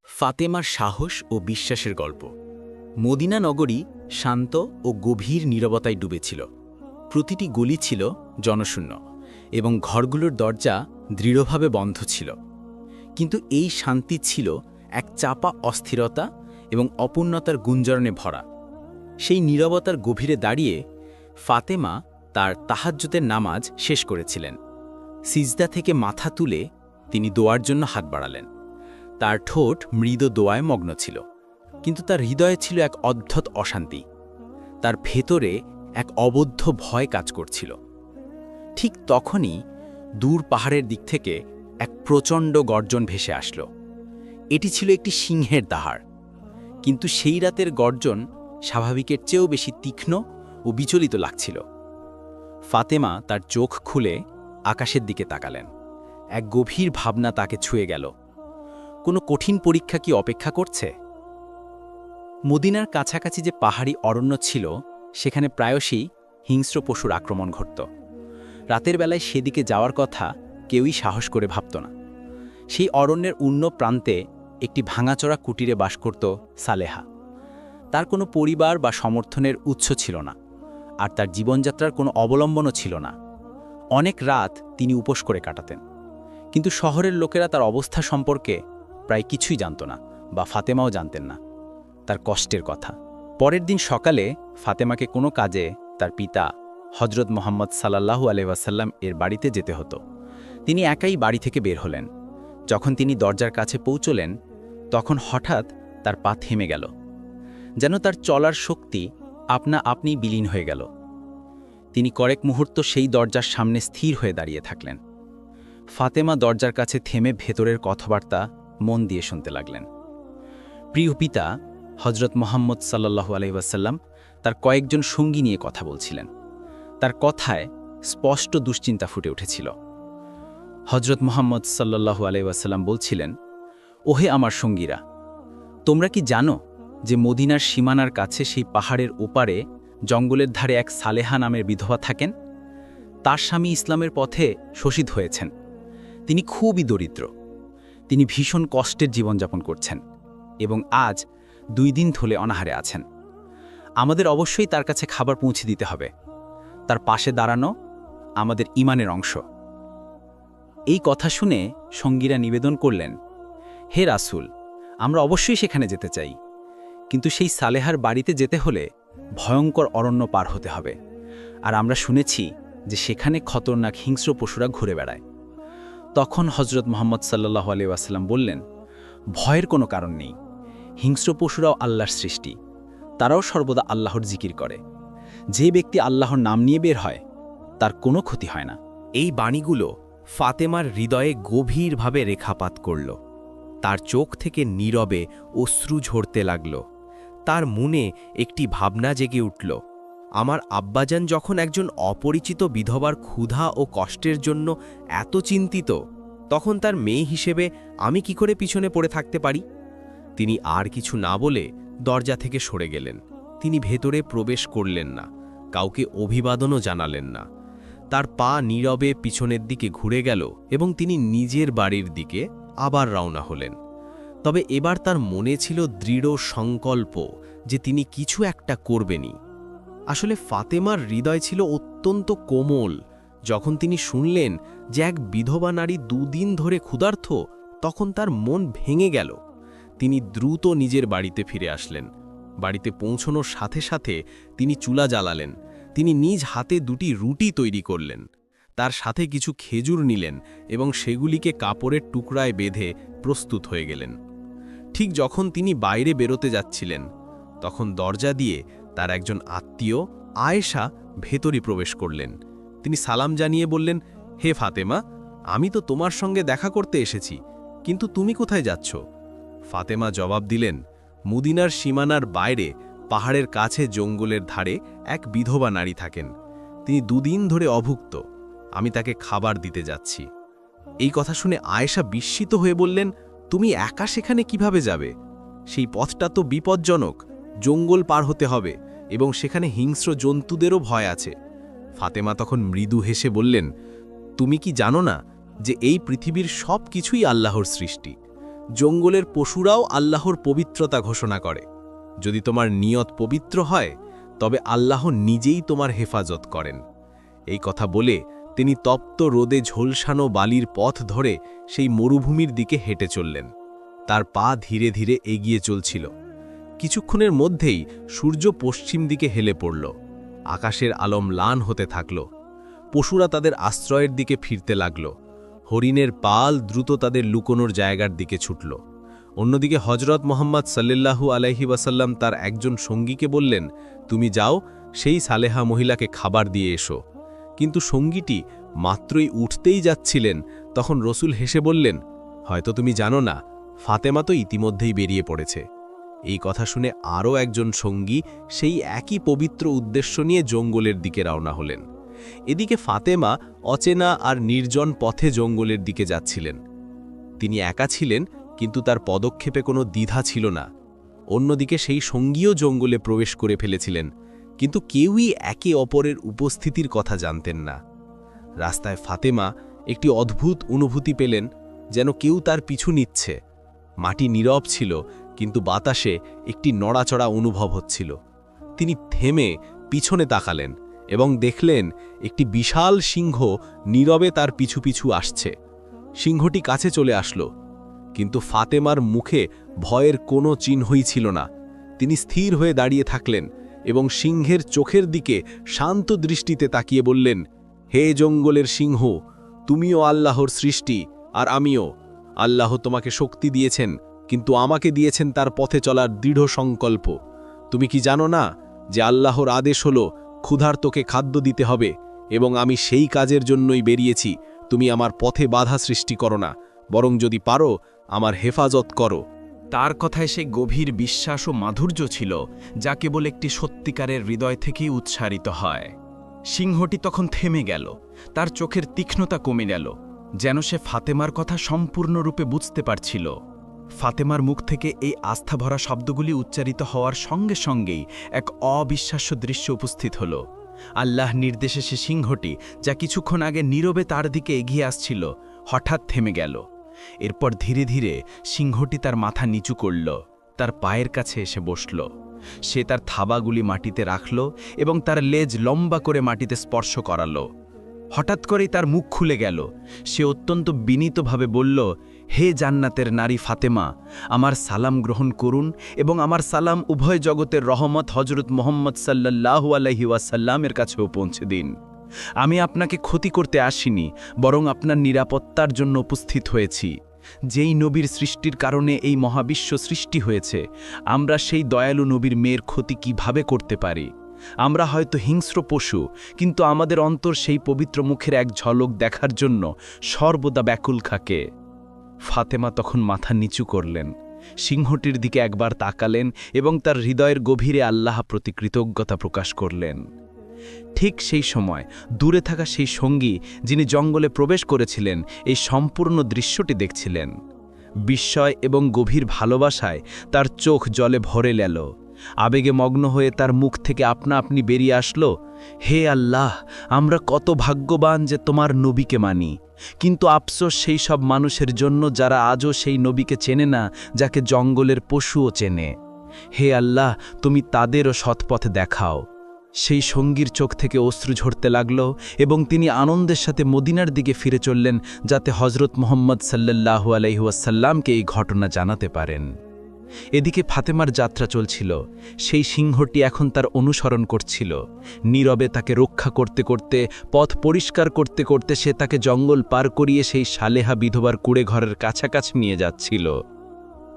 ফাতেমার সাহস ও বিশ্বাসের গল্প। মদিনা নগরী শান্ত ও গভীর নীরবতায় ডুবেছিল। প্রতিটি গলি ছিল জনশূন্য এবং ঘরগুলোর দরজা দৃঢ়ভাবে বন্ধ ছিল। কিন্তু এই শান্তি ছিল এক চাপা অস্থিরতা এবং অপূর্ণতার গুঞ্জরণে ভরা। সেই নীরবতার গভীরে দাঁড়িয়ে ফাতেমা তার তাহাজ্জুদের নামাজ শেষ করেছিলেন। সিজদা থেকে মাথা তুলে তিনি দোয়ার জন্য হাত বাড়ালেন। তার ঠোঁট মৃদু দোয়ায় মগ্ন ছিল, কিন্তু তার হৃদয়ে ছিল এক অদ্ভুত অশান্তি। তার ভেতরে এক অবদ্ধ ভয় কাজ করছিল। ঠিক তখনই দূর পাহাড়ের দিক থেকে এক প্রচণ্ড গর্জন ভেসে আসলো। এটি ছিল একটি সিংহের দাহাড়, কিন্তু সেই রাতের গর্জন স্বাভাবিকের চেয়েও বেশি তীক্ষ্ণ ও বিচলিত লাগছিল। ফাতেমা তার চোখ খুলে আকাশের দিকে তাকালেন। এক গভীর ভাবনা তাকে ছুঁয়ে গেল। কোনো কঠিন পরীক্ষা কি অপেক্ষা করছে? মদিনার কাছাকাছি যে পাহাড়ি অরণ্য ছিল, সেখানে প্রায়শই হিংস্র পশুর আক্রমণ ঘটত। রাতের বেলায় সেদিকে যাওয়ার কথা কেউই সাহস করে ভাবত না। সেই অরণ্যের অন্য প্রান্তে একটি ভাঙাচোরা কুটিরে বাস করত সালেহা। তার কোনো পরিবার বা সমর্থনের উৎস ছিল না, আর তার জীবনযাত্রার কোনো অবলম্বনও ছিল না। অনেক রাত তিনি উপোস করে কাটাতেন, কিন্তু শহরের লোকেরা তার অবস্থা সম্পর্কে প্রায় কিছুই জানত না, বা ফাতেমাও জানতেন না তার কষ্টের কথা। পরের দিন সকালে ফাতেমাকে কোনো কাজে তার পিতা হজরত মোহাম্মদ সাল্লাল্লাহু আলাইহি ওয়াসাল্লাম এর বাড়িতে যেতে হতো। তিনি একাই বাড়ি থেকে বের হলেন। যখন তিনি দরজার কাছে পৌঁছলেন, তখন হঠাৎ তার পা থেমে গেল, যেন তার চলার শক্তি আপনা আপনি বিলীন হয়ে গেল। তিনি কয়েক মুহূর্ত সেই দরজার সামনে স্থির হয়ে দাঁড়িয়ে থাকলেন। ফাতেমা দরজার কাছে থেমে ভেতরের কথাবার্তা মন দিয়ে শুনতে লাগলেন। প্রিয় পিতা হজরত মোহাম্মদ সাল্লাল্লাহু আলাইহি ওয়াসাল্লাম তার কয়েকজন সঙ্গী নিয়ে কথা বলছিলেন। তার কথায় স্পষ্ট দুশ্চিন্তা ফুটে উঠেছিল। হজরত মোহাম্মদ সাল্লাল্লাহু আলাইহি ওয়াসাল্লাম বলছিলেন, ওহে আমার সঙ্গীরা, তোমরা কি জানো যে মদিনার সীমানার কাছে সেই পাহাড়ের ওপারে জঙ্গলের ধারে এক সালেহা নামের বিধবা থাকেন? তার স্বামী ইসলামের পথে শহীদ হয়েছেন। তিনি খুবই দরিদ্র। তিনি ভীষণ কষ্টের জীবনযাপন করছেন এবং আজ 2 দিন ধরে অনাহারে আছেন। আমাদের অবশ্যই তার কাছে খাবার পৌঁছে দিতে হবে। তার পাশে দাঁড়ানো আমাদের ঈমানের অংশ। এই কথা শুনে সঙ্গীরা নিবেদন করলেন, হে রাসূল, আমরা অবশ্যই সেখানে যেতে চাই, কিন্তু সেই সালেহার বাড়িতে যেতে হলে ভয়ঙ্কর অরণ্য পার হতে হবে, আর আমরা শুনেছি যে সেখানে খতরনাক হিংস্র পশুরা ঘুরে বেড়ায়। তখন হজরত মোহাম্মদ সাল্লাল্লাহু আলাইহি ওয়াসাল্লাম বললেন, ভয়ের কোনো কারণ নেই। হিংস্র পশুরাও আল্লাহর সৃষ্টি, তারাও সর্বদা আল্লাহর জিকির করে। যে ব্যক্তি আল্লাহর নাম নিয়ে বের হয়, তার কোনো ক্ষতি হয় না। এই বাণীগুলো ফাতেমার হৃদয়ে গভীরভাবে রেখাপাত করল। তার চোখ থেকে নীরবে অশ্রু ঝরতে লাগল। তার মনে একটি ভাবনা জেগে উঠল, আমার আব্বাজান যখন একজন অপরিচিত বিধবার ক্ষুধা ও কষ্টের জন্য এত চিন্তিত, তখন তার মেয়ে হিসেবে আমি কি করে পিছনে পড়ে থাকতে পারি? তিনি আর কিছু না বলে দরজা থেকে সরে গেলেন। তিনি ভেতরে প্রবেশ করলেন না, কাউকে অভিবাদনও জানালেন না। তার পা নীরবে পিছনের দিকে ঘুরে গেল এবং তিনি নিজের বাড়ির দিকে আবার রওনা হলেন। তবে এবার তার মনে ছিল দৃঢ় সংকল্প যে তিনি কিছু একটা করবেনই। আসলে ফাতেমার হৃদয় ছিল অত্যন্ত কোমল। যখন তিনি শুনলেন যে এক বিধবা নারী 2 দিন ধরে ক্ষুধার্ত, তখন তার মন ভেঙে গেল। তিনি দ্রুত নিজের বাড়িতে ফিরে আসলেন। বাড়িতে পৌঁছানোর সাথে সাথে তিনি চুলা জ্বালালেন। তিনি নিজ হাতে 2টি রুটি তৈরি করলেন। তার সাথে কিছু খেজুর নিলেন এবং সেগুলিকে কাপড়ের টুকরায় বেঁধে প্রস্তুত হয়ে গেলেন। ঠিক যখন তিনি বাইরে বেরোতে যাচ্ছিলেন, তখন দরজা দিয়ে তার একজন আত্মীয় আয়েশা ভেতরে প্রবেশ করলেন। তিনি সালাম জানিয়ে বললেন, হে ফাতেমা, আমি তো তোমার সঙ্গে দেখা করতে এসেছি, কিন্তু তুমি কোথায় যাচ্ছ? ফাতেমা জবাব দিলেন, মদিনার সীমানার বাইরে পাহাড়ের কাছে জঙ্গলের ধারে এক বিধবা নারী থাকেন। তিনি 2 দিন ধরে অভুক্ত। আমি তাকে খাবার দিতে যাচ্ছি। এই কথা শুনে আয়েশা বিস্মিত হয়ে বললেন, তুমি একা সেখানে কিভাবে যাবে? সেই পথটা তো বিপজ্জনক। জঙ্গল পার হতে হবে এবং সেখানে হিংস্র জন্তুদেরও ভয় আছে। ফাতেমা তখন মৃদু হেসে বললেন, তুমি কি জানো না যে এই পৃথিবীর সব কিছুই আল্লাহর সৃষ্টি? জঙ্গলের পশুরাও আল্লাহর পবিত্রতা ঘোষণা করে। যদি তোমার নিয়ত পবিত্র হয় তবে আল্লাহ নিজেই তোমার হেফাজত করেন। এই কথা বলে তিনি তপ্ত রোদে ঝলসানো বালির পথ ধরে সেই মরুভূমির দিকে হেঁটে চললেন। তার পা ধীরে ধীরে এগিয়ে চলছিল। কিছুক্ষণের মধ্যেই সূর্য পশ্চিম দিকে হেলে পড়ল। আকাশের আলো ম্লান হতে থাকল। পশুরা তাদের আশ্রয়ের দিকে ফিরতে লাগল। হরিণের পাল দ্রুত তাদের লুকোনোর জায়গার দিকে ছুটল। অন্যদিকে হজরত মোহাম্মদ সাল্লাল্লাহু আলাইহি ওয়াসাল্লাম তার একজন সঙ্গীকে বললেন, তুমি যাও, সেই সালেহা মহিলাকে খাবার দিয়ে এসো। কিন্তু সঙ্গীটি মাত্রই উঠতেই যাচ্ছিলেন, তখন রসুল হেসে বললেন, হয়তো তুমি জানো না, ফাতেমা তো ইতিমধ্যেই বেরিয়ে পড়েছে। এই কথা শুনে আরও একজন সঙ্গী সেই একই পবিত্র উদ্দেশ্য নিয়ে জঙ্গলের দিকে রওনা হলেন। এদিকে ফাতেমা অচেনা আর নির্জন পথে জঙ্গলের দিকে যাচ্ছিলেন। তিনি একা ছিলেন, কিন্তু তার পদক্ষেপে কোনো দ্বিধা ছিল না। অন্যদিকে সেই সঙ্গীও জঙ্গলে প্রবেশ করে ফেলেছিলেন, কিন্তু কেউই একে অপরের উপস্থিতির কথা জানতেন না। রাস্তায় ফাতেমা একটি অদ্ভুত অনুভূতি পেলেন, যেন কেউ তার পিছু নিচ্ছে। মাটি নীরব ছিল, কিন্তু বাতাসে একটি নড়াচড়া অনুভব হচ্ছিল। তিনি থেমে পিছনে তাকালেন এবং দেখলেন একটি বিশাল সিংহ নীরবে তার পিছু পিছু আসছে। সিংহটি কাছে চলে আসলো, কিন্তু ফাতেমার মুখে ভয়ের কোনো চিহ্নই ছিল না। তিনি স্থির হয়ে দাঁড়িয়ে থাকলেন এবং সিংহের চোখের দিকে শান্ত দৃষ্টিতে তাকিয়ে বললেন, হে জঙ্গলের সিংহ, তুমিও আল্লাহর সৃষ্টি আর আমিও। আল্লাহ তোমাকে শক্তি দিয়েছেন, কিন্তু আমাকে দিয়েছেন তার পথে চলার দৃঢ় সংকল্প। তুমি কি জানো না যে আল্লাহর আদেশ হলো ক্ষুধার্তকে খাদ্য দিতে হবে, এবং আমি সেই কাজের জন্যই বেরিয়েছি। তুমি আমার পথে বাধা সৃষ্টি করো না, বরং যদি পারো আমার হেফাজত করো। তার কথায় সে গভীর বিশ্বাস ও মাধুর্য ছিল, যা কেবল একটি সত্যিকারের হৃদয় থেকেই উৎসারিত হয়। সিংহটি তখন থেমে গেল, তার চোখের তীক্ষ্ণতা কমে গেল, যেন সে ফাতেমার কথা সম্পূর্ণরূপে বুঝতে পারছিল। ফাতেমার মুখ থেকে এই আস্থাভরা শব্দগুলি উচ্চারিত হওয়ার সঙ্গে সঙ্গেই এক অবিশ্বাস্য দৃশ্য উপস্থিত হল। আল্লাহ নির্দেশে সে সিংহটি, যা কিছুক্ষণ আগে নীরবে তার দিকে এগিয়ে আসছিল, হঠাৎ থেমে গেল। এরপর ধীরে ধীরে সিংহটি তার মাথা নিচু করল, তার পায়ের কাছে এসে বসল। সে তার থাবাগুলি মাটিতে রাখল এবং তার লেজ লম্বা করে মাটিতে স্পর্শ করালো। হঠাৎ করেই তার মুখ খুলে গেল। সে অত্যন্ত বিনীতভাবে বলল, হে জান্নাতের নারী ফাতেমা, আমার সালাম গ্রহণ করুন এবং আমার সালাম উভয় জগতের রহমত হজরত মোহাম্মদ সাল্লাল্লাহু আলাইহি ওয়াসাল্লামের কাছেও পৌঁছে দিন। আমি আপনাকে ক্ষতি করতে আসিনি, বরং আপনার নিরাপত্তার জন্য উপস্থিত হয়েছি। যেই নবীর সৃষ্টির কারণে এই মহাবিশ্ব সৃষ্টি হয়েছে, আমরা সেই দয়ালু নবীর মেয়ের ক্ষতি কিভাবে করতে পারি? আমরা হয়তো হিংস্র পশু, কিন্তু আমাদের অন্তর সেই পবিত্র মুখের এক ঝলক দেখার জন্য সর্বদা ব্যাকুল থাকে। ফাতেমা তখন মাথা নিচু করলেন, সিংহটির দিকে একবার তাকালেন এবং তার হৃদয়ের গভীরে আল্লাহ প্রতি কৃতজ্ঞতা প্রকাশ করলেন। ঠিক সেই সময় দূরে থাকা সেই সঙ্গী, যিনি জঙ্গলে প্রবেশ করেছিলেন, এই সম্পূর্ণ দৃশ্যটি দেখছিলেন। বিস্ময় এবং গভীর ভালোবাসায় তার চোখ জলে ভরে গেল। আবেগে মগ্ন হয়ে তার মুখ থেকে আপনা আপনি বেরিয়ে আসলো, হে আল্লাহ, আমরা কত ভাগ্যবান যে তোমার নবীকে মানি। কিন্তু আফসোস সেই সব মানুষের জন্য যারা আজও সেই নবীকে চেনে না, যাকে জঙ্গলের পশুও চেনে। হে আল্লাহ, তুমি তাদেরও সৎপথ দেখাও। সেই সঙ্গীর চোখ থেকে অশ্রু ঝরতে লাগল এবং তিনি আনন্দের সাথে মদিনার দিকে ফিরে চললেন, যাতে হজরত মোহাম্মদ সাল্লাল্লাহু আলাইহি ওয়াসাল্লামকে এই ঘটনা জানাতে পারেন। এদিকে ফাতেমার যাত্রা চলছিল। সেই সিংহটি এখন তার অনুসরণ করছিল। নীরবে তাকে রক্ষা করতে করতে, পথ পরিষ্কার করতে করতে সে তাকে জঙ্গল পার করিয়ে সেই সালেহা বিধবার কুড়েঘরের কাছাকাছি নিয়ে যাচ্ছিল।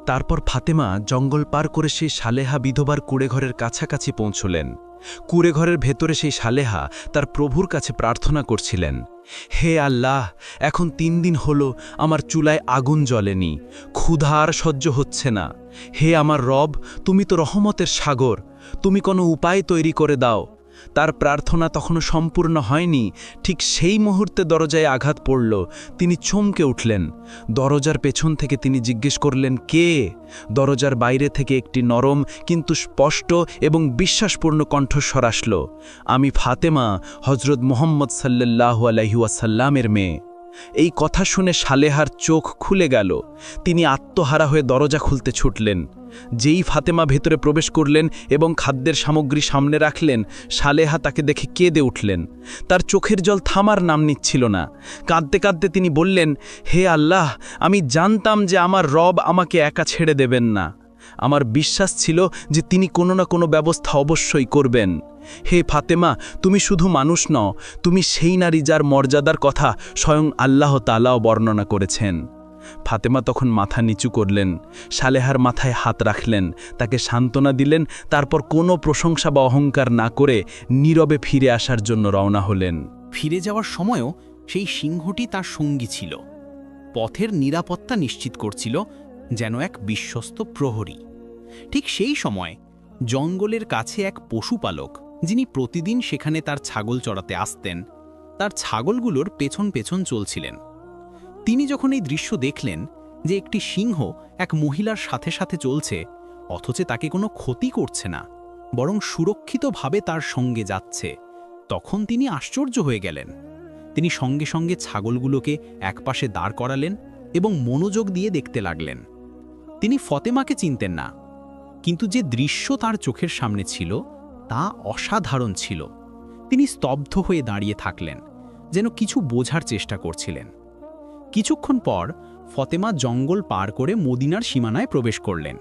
তারপর ফাতেমা জঙ্গল পার করে সেই সালেহা বিধবার কুড়েঘরের কাছাকাছি পৌঁছলেন। কুড়েঘরের ভেতরে সেই সালেহা তার প্রভুর কাছে প্রার্থনা করছিলেন, হে আল্লাহ, এখন 3 দিন হলো আমার চুলায় আগুন জ্বলেনি, ক্ষুধা আর সহ্য হচ্ছে না। হে আমার রব, তুমি তো রহমতের সাগর, তুমি কোনো উপায় তৈরি করে দাও। তার প্রার্থনা তখনও সম্পূর্ণ হয়নি। ঠিক সেই মুহূর্তে দরজায় আঘাত পড়ল। তিনি চমকে উঠলেন। দরজার পেছন থেকে তিনি জিজ্ঞেস করলেন, কে? দরজার বাইরে থেকে একটি নরম কিন্তু স্পষ্ট এবং বিশ্বাসপূর্ণ কণ্ঠস্বর আসল, আমি ফাতেমা, হজরত মুহাম্মদ সাল্লাল্লাহু আলাইহি ওয়াসাল্লামের মেয়ে। এই কথা শুনে সালেহার চোখ খুলে গেল। তিনি আত্মহারা হয়ে দরজা খুলতে ছুটলেন। যেই ফাতেমা ভেতরে প্রবেশ করলেন এবং খাদ্যের সামগ্রী সামনে রাখলেন, সালেহা তাকে দেখে কেঁদে উঠলেন। তার চোখের জল থামার নাম নিচ্ছিল না। কাঁদতে কাঁদতে তিনি বললেন, হে আল্লাহ, আমি জানতাম যে আমার রব আমাকে একা ছেড়ে দেবেন না। আমার বিশ্বাস ছিল যে তিনি কোনো না কোনো ব্যবস্থা অবশ্যই করবেন। হে ফাতেমা, তুমি শুধু মানুষ নও, তুমি সেই নারী যার মর্যাদার কথা স্বয়ং আল্লাহ তাআলাও বর্ণনা করেছেন। ফাতেমা তখন মাথা নিচু করলেন, সালেহার মাথায় হাত রাখলেন, তাকে সান্ত্বনা দিলেন, তারপর কোনো প্রশংসা বা অহংকার না করে নীরবে ফিরে আসার জন্য রওনা হলেন। ফিরে যাওয়ার সময়ও সেই সিংহটি তার সঙ্গী ছিল। পথের নিরাপত্তা নিশ্চিত করছিল যেন এক বিশ্বস্ত প্রহরী। ঠিক সেই সময় জঙ্গলের কাছে এক পশুপালক, যিনি প্রতিদিন সেখানে তার ছাগল চড়াতে আসতেন, তার ছাগলগুলোর পেছন পেছন চলছিলেন। তিনি যখন এই দৃশ্য দেখলেন যে একটি সিংহ এক মহিলার সাথে সাথে চলছে, অথচ তাকে কোনো ক্ষতি করছে না, বরং সুরক্ষিতভাবে তার সঙ্গে যাচ্ছে, তখন তিনি আশ্চর্য হয়ে গেলেন। তিনি সঙ্গে সঙ্গে ছাগলগুলোকে একপাশে দাঁড় করালেন এবং মনোযোগ দিয়ে দেখতে লাগলেন। তিনি ফতেমাকে চিনতেন না, কিন্তু যে দৃশ্য তার চোখের সামনে ছিল তা অসাধারণ ছিল। তিনি স্তব্ধ হয়ে দাঁড়িয়ে থাকলেন, যেন কিছু বোঝার চেষ্টা করছিলেন। কিছুক্ষণ পর ফতেমা জঙ্গল পার করে মদিনার সীমানায় প্রবেশ করলেন।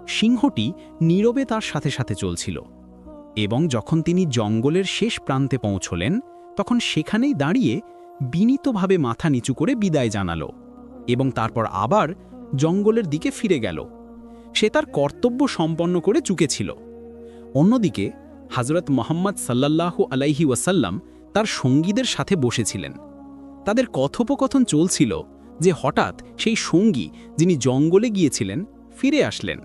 সিংহটি নীরবে তার সাথে সাথে চলছিল, এবং যখন তিনি জঙ্গলের শেষ প্রান্তে পৌঁছলেন, তখন সেখানেই দাঁড়িয়ে বিনীতভাবে মাথা নিচু করে বিদায় জানালো এবং তারপর আবার জঙ্গলের দিকে ফিরে গেল। সে তার কর্তব্য সম্পন্ন করে চুকেছিল। অন্যদিকে হযরত মুহাম্মদ সাল্লাল্লাহু আলাইহি ওয়াসাল্লাম তার সঙ্গীদের সাথে বসেছিলেন। তাদের কথোপকথন চলছিল যে হঠাৎ সেই সঙ্গী, যিনি জঙ্গলে গিয়েছিলেন, ফিরে আসলেন।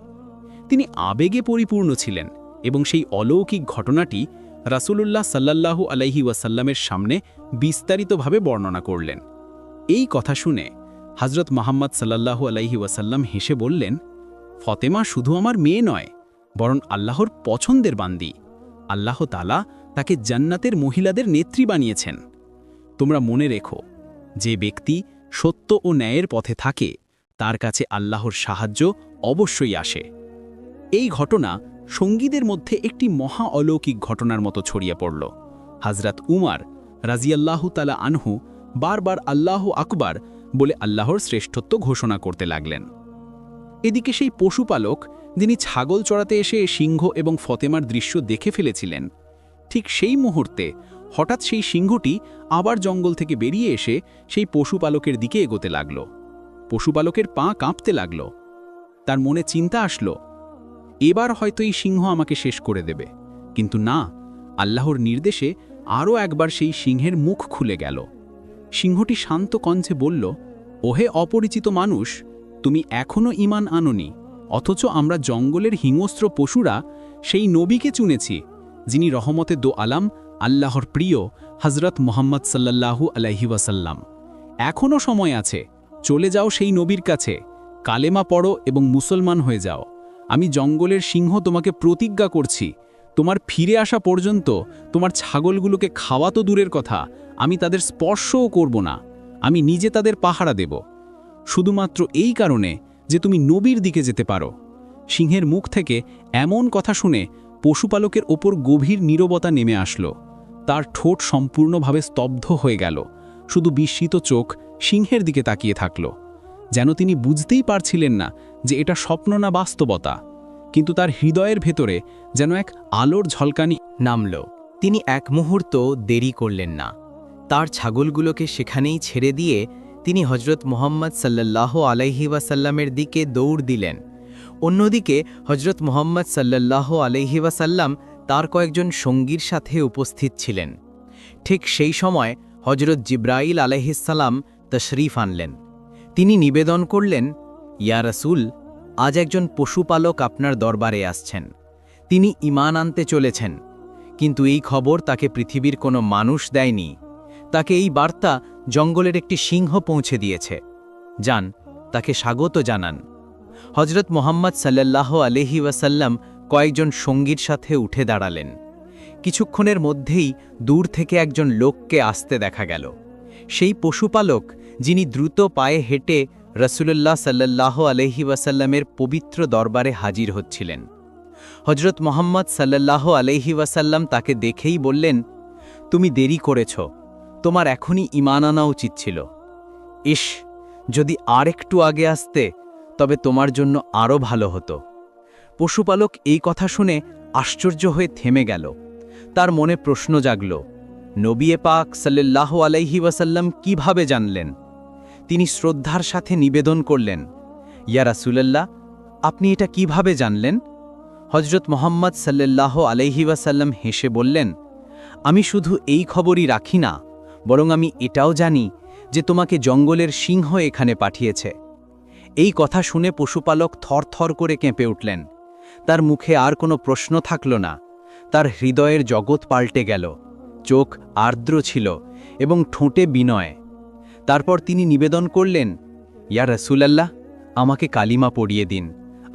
তিনি আবেগে পরিপূর্ণ ছিলেন এবং সেই অলৌকিক ঘটনাটি রাসূলুল্লাহ সাল্লাল্লাহু আলাইহি ওয়াসাল্লামের সামনে বিস্তারিতভাবে বর্ণনা করলেন। এই কথা শুনে হযরত মুহাম্মদ সাল্লাল্লাহু আলাইহি ওয়াসাল্লাম হেসে বললেন, ফতেমা শুধু আমার মেয়ে নয়, বরং আল্লাহর পছন্দের বান্দী। আল্লাহ তাআলা তাকে জান্নাতের মহিলাদের নেত্রী বানিয়েছেন। তোমরা মনে রেখো, যে ব্যক্তি সত্য ও ন্যায়ের পথে থাকে, তার কাছে আল্লাহর সাহায্য অবশ্যই আসে। এই ঘটনা সঙ্গীদের মধ্যে একটি মহা অলৌকিক ঘটনার মতো ছড়িয়ে পড়ল। হযরত উমর রাজিয়াল্লাহু তাআলা আনহু বারবার আল্লাহু আকবার বলে আল্লাহর শ্রেষ্ঠত্ব ঘোষণা করতে লাগলেন। এদিকে সেই পশুপালক, যিনি ছাগল চড়াতে এসে সিংহ এবং ফতেমার দৃশ্য দেখে ফেলেছিলেন, ঠিক সেই মুহূর্তে হঠাৎ সেই সিংহটি আবার জঙ্গল থেকে বেরিয়ে এসে সেই পশুপালকের দিকে এগোতে লাগল। পশুপালকের পা কাঁপতে লাগল। তার মনে চিন্তা আসলো, এবার হয়তো এই সিংহ আমাকে শেষ করে দেবে। কিন্তু না, আল্লাহর নির্দেশে আরও একবার সেই সিংহের মুখ খুলে গেল। সিংহটি শান্ত কণ্ঠে বলল, ওহে অপরিচিত মানুষ, তুমি এখনও ঈমান আনোনি, অথচ আমরা জঙ্গলের হিংস্র পশুরা সেই নবীকে চুনেছি, যিনি রহমতে দো আলাম, আল্লাহর প্রিয় হযরত মুহাম্মদ সাল্লাল্লাহু আলাইহি ওয়াসাল্লাম। এখনও সময় আছে, চলে যাও সেই নবীর কাছে, কালেমা পড়ো এবং মুসলমান হয়ে যাও। আমি জঙ্গলের সিংহ তোমাকে প্রতিজ্ঞা করছি, তোমার ফিরে আসা পর্যন্ত তোমার ছাগলগুলোকে খাওয়া তো দূরের কথা, আমি তাদের স্পর্শও করব না। আমি নিজে তাদের পাহারা দেব, শুধুমাত্র এই কারণে যে তুমি নবীর দিকে যেতে পারো। সিংহের মুখ থেকে এমন কথা শুনে পশুপালকের ওপর গভীর নীরবতা নেমে আসলো। তার ঠোঁট সম্পূর্ণভাবে স্তব্ধ হয়ে গেল, শুধু বিস্মিত চোখ সিংহের দিকে তাকিয়ে থাকল, যেন তিনি বুঝতেই পারছিলেন না যে এটা স্বপ্ন না বাস্তবতা। কিন্তু তার হৃদয়ের ভেতরে যেন এক আলোর ঝলকানি নামল। তিনি এক মুহূর্ত দেরি করলেন না। তার ছাগলগুলোকে সেখানেই ছেড়ে দিয়ে তিনি হযরত মুহাম্মদ সাল্লাল্লাহু আলাইহি ওয়াসাল্লামের দিকে দৌড় দিলেন। অন্যদিকে হযরত মুহাম্মদ সাল্লাল্লাহু আলাইহি ওয়াসাল্লাম তার কয়েকজন সঙ্গীর সাথে উপস্থিত ছিলেন। ঠিক সেই সময় হযরত জিবরাইল আলাইহিস সালাম তশরিফ আনলেন। তিনি নিবেদন করলেন, ইয়া রাসূল, আজ একজন পশুপালক আপনার দরবারে আসছেন। তিনি ঈমান আনতে চলেছেন, কিন্তু এই খবর তাকে পৃথিবীর কোনো মানুষ দেয়নি। তাকে এই বার্তা জঙ্গলের একটি সিংহ পৌঁছে দিয়েছে। যান, তাকে স্বাগত জানান। হযরত মুহাম্মদ সাল্লাল্লাহু আলাইহি ওয়াসাল্লাম কয়েকজন সঙ্গীর সাথে উঠে দাঁড়ালেন। কিছুক্ষণের মধ্যেই দূর থেকে একজন লোককে আসতে দেখা গেল। সেই পশুপালক, যিনি দ্রুত পায়ে হেঁটে রাসূলুল্লাহ সাল্লাল্লাহু আলাইহি ওয়াসাল্লামের পবিত্র দরবারে হাজির হচ্ছিলেন। হযরত মুহাম্মদ সাল্লাল্লাহু আলাইহি ওয়াসাল্লাম তাকে দেখেই বললেন, তুমি দেরি করেছ, তোমার এখনই ঈমান আনা উচিত ছিল। ইস, যদি আর একটু আগে আসতে তবে তোমার জন্য আরও ভালো হতো। পশুপালক এই কথা শুনে আশ্চর্য হয়ে থেমে গেল। তার মনে প্রশ্ন জাগল, নবী পাক সাল্লাল্লাহু আলাইহি ওয়াসাল্লাম কিভাবে জানলেন? তিনি শ্রদ্ধার সাথে নিবেদন করলেন, ইয়া রাসূলুল্লাহ, আপনি এটা কিভাবে জানলেন? হযরত মুহাম্মদ সাল্লাল্লাহু আলাইহি ওয়াসাল্লাম হেসে বললেন, আমি শুধু এই খবরই রাখি না, বরং আমি এটাও জানি যে তোমাকে জঙ্গলের সিংহ এখানে পাঠিয়েছে। এই কথা শুনে পশুপালক থরথর করে কেঁপে উঠলেন। তার মুখে আর কোনো প্রশ্ন থাকল না। তার হৃদয়ের জগৎ পাল্টে গেল। চোখ আর্দ্র ছিল এবং ঠোঁটে বিনয়। তারপর তিনি নিবেদন করলেন, ইয়া রাসূলুল্লাহ, আমাকে কালিমা পড়িয়ে দিন,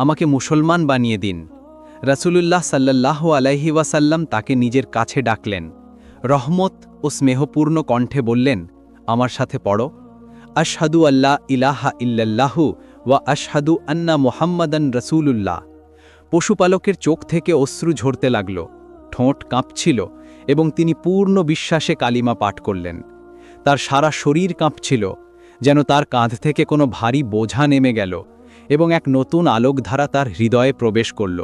আমাকে মুসলমান বানিয়ে দিন। রাসূলুল্লাহ সাল্লাল্লাহু আলাইহি ওয়াসাল্লাম তাকে নিজের কাছে ডাকলেন। রহমত ও স্নেহপূর্ণ কণ্ঠে বললেন, আমার সাথে পড়ো, আশহাদু আল্লা ইলাহা ইল্লাল্লাহু ওয়া আশহাদু আন্না মুহাম্মাদান রাসূলুল্লাহ। পশুপালকের চোখ থেকে অশ্রু ঝরতে লাগল, ঠোঁট কাঁপছিল এবং তিনি পূর্ণ বিশ্বাসে কালিমা পাঠ করলেন। তার সারা শরীর কাঁপছিল, যেন তার কাঁধ থেকে কোনো ভারী বোঝা নেমে গেল এবং এক নতুন আলোকধারা তার হৃদয়ে প্রবেশ করল।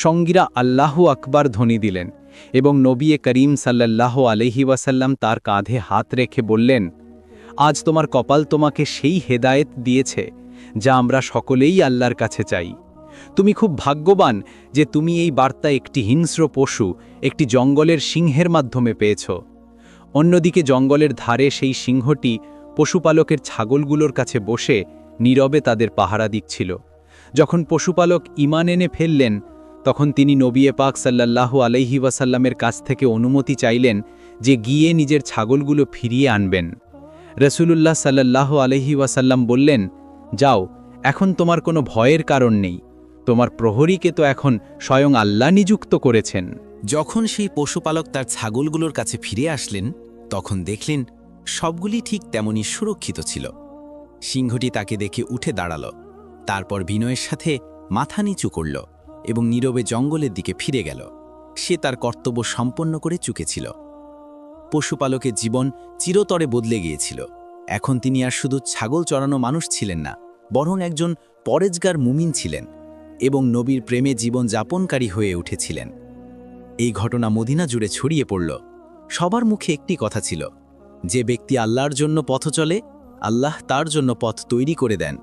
সঙ্গীরা আল্লাহু আকবার ধ্বনি দিলেন এবং নবী করিম সাল্লাল্লাহু আলাইহি ওয়াসাল্লাম তার কাঁধে হাত রেখে বললেন, আজ তোমার কপাল তোমাকে সেই হেদায়েত দিয়েছে যা আমরা সকলেই আল্লাহর কাছে চাই। তুমি খুব ভাগ্যবান যে তুমি এই বার্তা একটি হিংস্র পশু, একটি জঙ্গলের সিংহের মাধ্যমে পেয়েছ। অন্যদিকে জঙ্গলের ধারে সেই সিংহটি পশুপালকের ছাগলগুলোর কাছে বসে নীরবে তাদের পাহারা দিচ্ছিল। যখন পশুপালক ঈমান এনে ফেললেন, তখন তিনি নবী পাক সাল্লাল্লাহু আলাইহি ওয়াসাল্লামের কাছ থেকে অনুমতি চাইলেন যে গিয়ে নিজের ছাগলগুলো ফিরিয়ে আনবেন। রাসূলুল্লাহ সাল্লাল্লাহু আলাইহি ওয়াসাল্লাম বললেন, যাও, এখন তোমার কোনো ভয়ের কারণ নেই, তোমার প্রহরীকে তো এখন স্বয়ং আল্লাহ নিযুক্ত করেছেন। যখন সেই পশুপালক তার ছাগলগুলোর কাছে ফিরে আসলেন, তখন দেখলেন সবগুলি ঠিক তেমনই সুরক্ষিত ছিল। সিংহটি তাকে দেখে উঠে দাঁড়াল, তারপর বিনয়ের সাথে মাথা নিচু করল এবং নীরবে জঙ্গলের দিকে ফিরে গেল। সে তার কর্তব্য সম্পন্ন করে চুকেছিল। পশুপালকের জীবন চিরতরে বদলে গিয়েছিল। এখন তিনি আর শুধু ছাগল চড়ানো মানুষ ছিলেন না, বরং একজন পরেজগার মুমিন ছিলেন এবং নবীর প্রেমে জীবন যাপনকারী হয়ে উঠেছিলেন। এই ঘটনা মদিনা জুড়ে ছড়িয়ে পড়ল। সবার মুখে একটি কথা ছিল, যে ব্যক্তি আল্লাহর জন্য পথ চলে, আল্লাহ তার জন্য পথ তৈরি করে দেন।